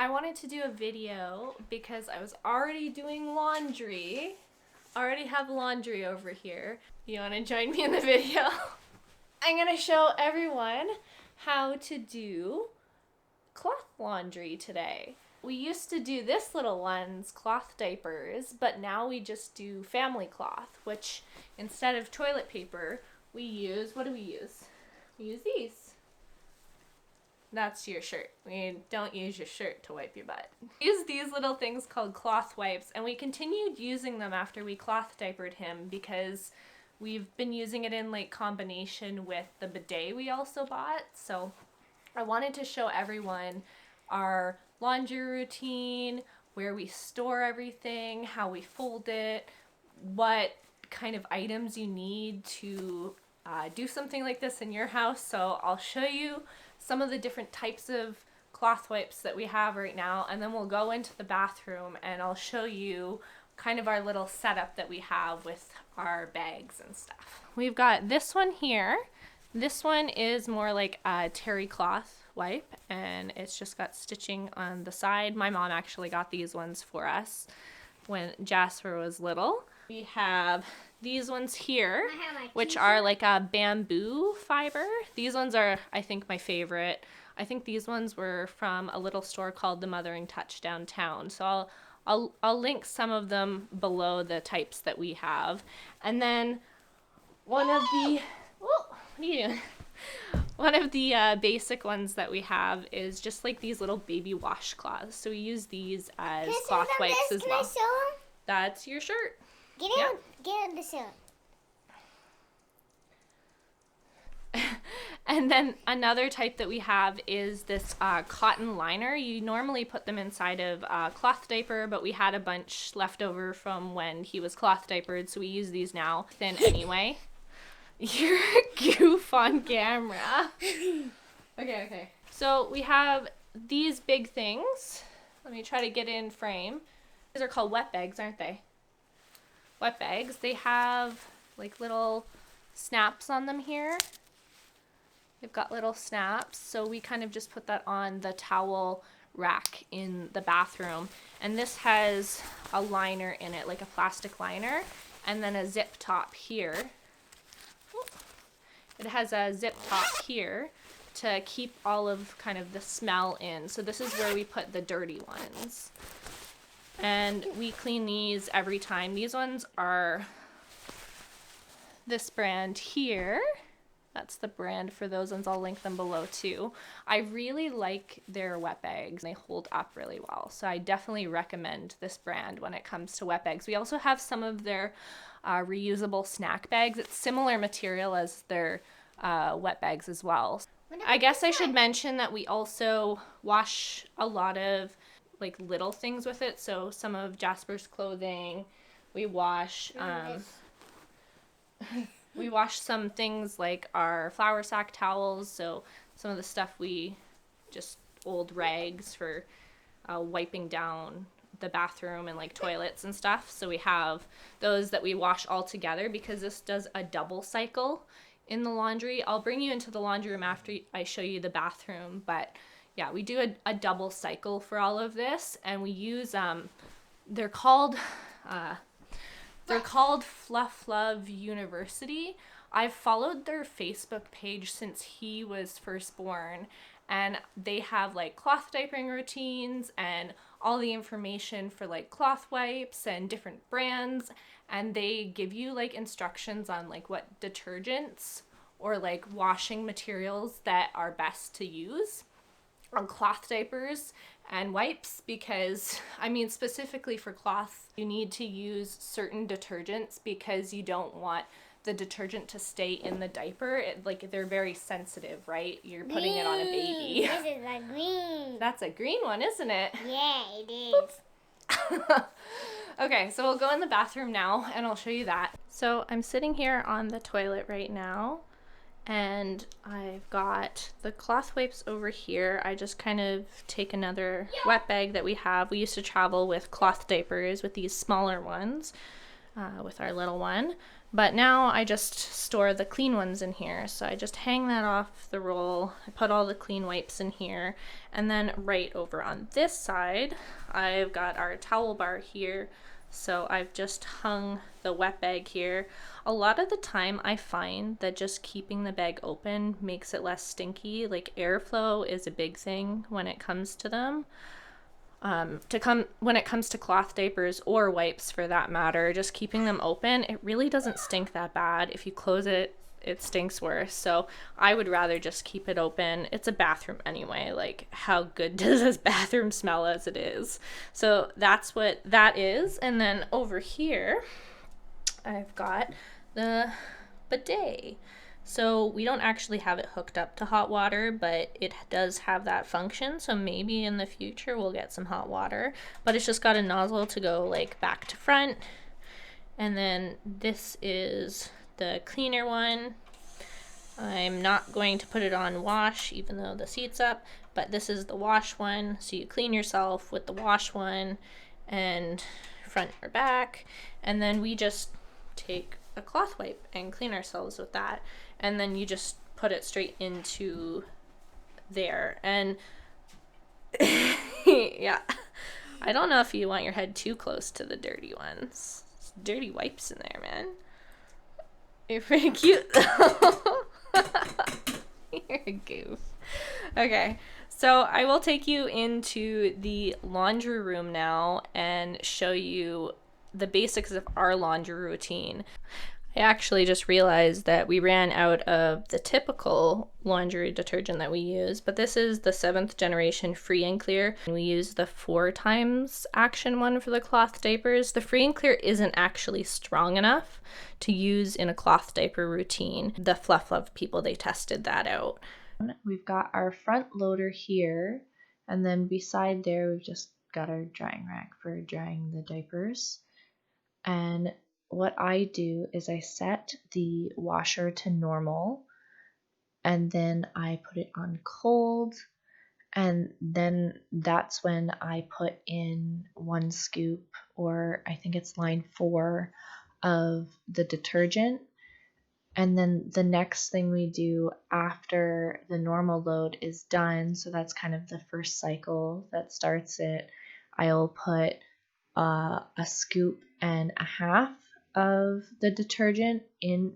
I wanted to do a video because I was already doing laundry. Already have laundry over here. You want to join me in the video? I'm going to show everyone how to do cloth laundry today. We used to do this little one's cloth diapers, but now we just do family cloth, which instead of toilet paper, we use, what do we use? We use these. That's your shirt. We don't use your shirt to wipe your butt. We use these little things called cloth wipes, and we continued using them after we cloth diapered him because we've been using it in like combination with the bidet we also bought. So I wanted to show everyone our laundry routine, where we store everything, how we fold it, what kind of items you need to do something like this in your house. So I'll show you some of the different types of cloth wipes that we have right now, and then we'll go into the bathroom and I'll show you kind of our little setup that we have with our bags and stuff. We've got this one here. This one is more like a terry cloth wipe, and it's just got stitching on the side. My mom actually got these ones for us when Jasper was little. We have these ones here, which are like a bamboo fiber. These ones are, I think, my favorite. I think these ones were from a little store called The Mothering Touch downtown. So I'll link some of them below the types that we have. And then one of the, what are you doing? One of the basic ones that we have is just like these little baby washcloths. So we use these as cloth wipes as well. That's your shirt. Get in the shirt. And then another type that we have is this cotton liner. You normally put them inside of a cloth diaper, but we had a bunch left over from when he was cloth diapered, so we use these now thin anyway. You're a goof on camera. Okay. So we have these big things. Let me try to get in frame. These are called wet bags, aren't they? Wet bags. They have like little snaps on them here. They've got little snaps, so we kind of just put that on the towel rack in the bathroom. And this has a liner in it, like a plastic liner, and then a zip top here. It has a zip top here to keep all of kind of the smell in. So this is where we put the dirty ones. And we clean these every time. These ones are this brand here. That's the brand for those ones. I'll link them below too. I really like their wet bags. They hold up really well. So I definitely recommend this brand when it comes to wet bags. We also have some of their reusable snack bags. It's similar material as their wet bags as well. I guess I should mention that we also wash a lot of like little things with it. So some of Jasper's clothing, we wash we wash some things like our flour sack towels. So some of the stuff we just old rags for wiping down the bathroom and like toilets and stuff. So we have those that we wash all together because this does a double cycle in the laundry. I'll bring you into the laundry room after I show you the bathroom, but yeah, we do a double cycle for all of this, and we use they're called Fluff University. I've followed their Facebook page since he was first born, and they have like cloth diapering routines and all the information for like cloth wipes and different brands, and they give you like instructions on like what detergents or like washing materials that are best to use on cloth diapers and wipes, because I mean specifically for cloth you need to use certain detergents because you don't want the detergent to stay in the diaper. Like they're very sensitive, right? You're putting it on a baby. This is a green. That's a green one, isn't it? Yeah, it is. Okay, so we'll go in the bathroom now and I'll show you that. So I'm sitting here on the toilet right now, and I've got the cloth wipes over here. I just kind of take another wet bag that we have. We used to travel with cloth diapers with these smaller ones, with our little one. But now I just store the clean ones in here. So I just hang that off the roll. I put all the clean wipes in here. And then right over on this side, I've got our towel bar here. So I've just hung the wet bag here. A lot of the time I find that just keeping the bag open makes it less stinky. Like airflow is a big thing when it comes to them. When it comes to cloth diapers or wipes for that matter, just keeping them open, it really doesn't stink that bad. If you close it, it stinks worse. So I would rather just keep it open. It's a bathroom anyway. Like, how good does this bathroom smell as it is? So that's what that is. And then over here, I've got the bidet. So we don't actually have it hooked up to hot water, but it does have that function. So maybe in the future we'll get some hot water, but it's just got a nozzle to go like back to front. And then this is the cleaner one. I'm not going to put it on wash, even though the seat's up, but this is the wash one. So you clean yourself with the wash one and front or back. And then we just take a cloth wipe and clean ourselves with that. And then you just put it straight into there. And yeah, I don't know if you want your head too close to the dirty ones. It's dirty wipes in there, man. You're pretty cute. You're a goof. Okay, so I will take you into the laundry room now and show you the basics of our laundry routine. I actually just realized that we ran out of the typical laundry detergent that we use, but this is the 7th generation Free and Clear. We use the 4 times action one for the cloth diapers. The Free and Clear isn't actually strong enough to use in a cloth diaper routine. The Fluff Love people, they tested that out. We've got our front loader here, and then beside there we've just got our drying rack for drying the diapers. And what I do is I set the washer to normal, and then I put it on cold, and then that's when I put in 1 scoop, or I think it's line 4 of the detergent. And then the next thing we do after the normal load is done, so that's kind of the first cycle that starts it, I'll put a scoop and a half of the detergent in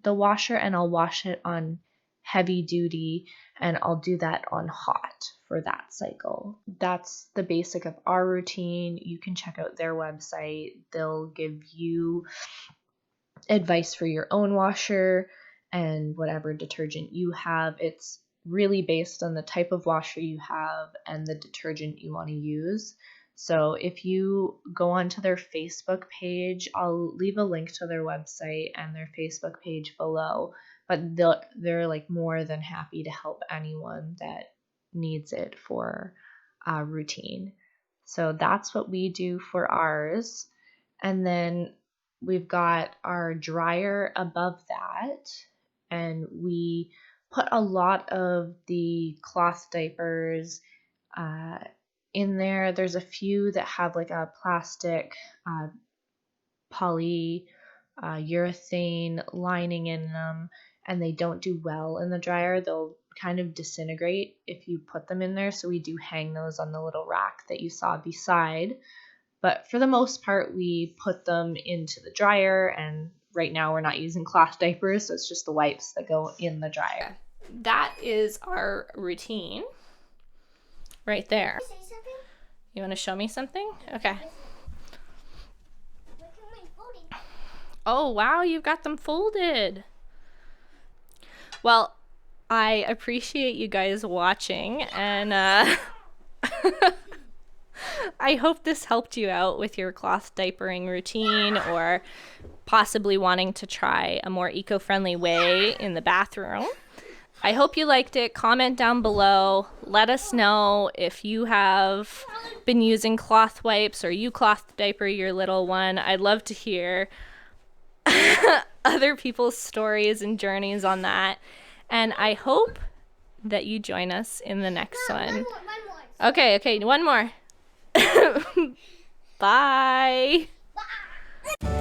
the washer, and I'll wash it on heavy duty, and I'll do that on hot for that cycle. That's the basic of our routine. You can check out their website. They'll give you advice for your own washer and whatever detergent you have. It's really based on the type of washer you have and the detergent you want to use. So if you go onto their Facebook page, I'll leave a link to their website and their Facebook page below, but they're like more than happy to help anyone that needs it for a routine. So that's what we do for ours. And then we've got our dryer above that, and we put a lot of the cloth diapers in there. There's a few that have like a plastic urethane lining in them, and they don't do well in the dryer. They'll kind of disintegrate if you put them in there, so we do hang those on the little rack that you saw beside. But for the most part, we put them into the dryer, and right now we're not using cloth diapers, so it's just the wipes that go in the dryer. That is our routine right there. Say something? You want to show me something? Okay. Look at my folding. Oh, wow, you've got them folded. Well, I appreciate you guys watching, and I hope this helped you out with your cloth diapering routine, or possibly wanting to try a more eco-friendly way in the bathroom. I hope you liked it. Comment down below. Let us know if you have been using cloth wipes or you cloth diaper your little one. I'd love to hear other people's stories and journeys on that. And I hope that you join us in the next one. One more. Okay, one more. Bye. Bye.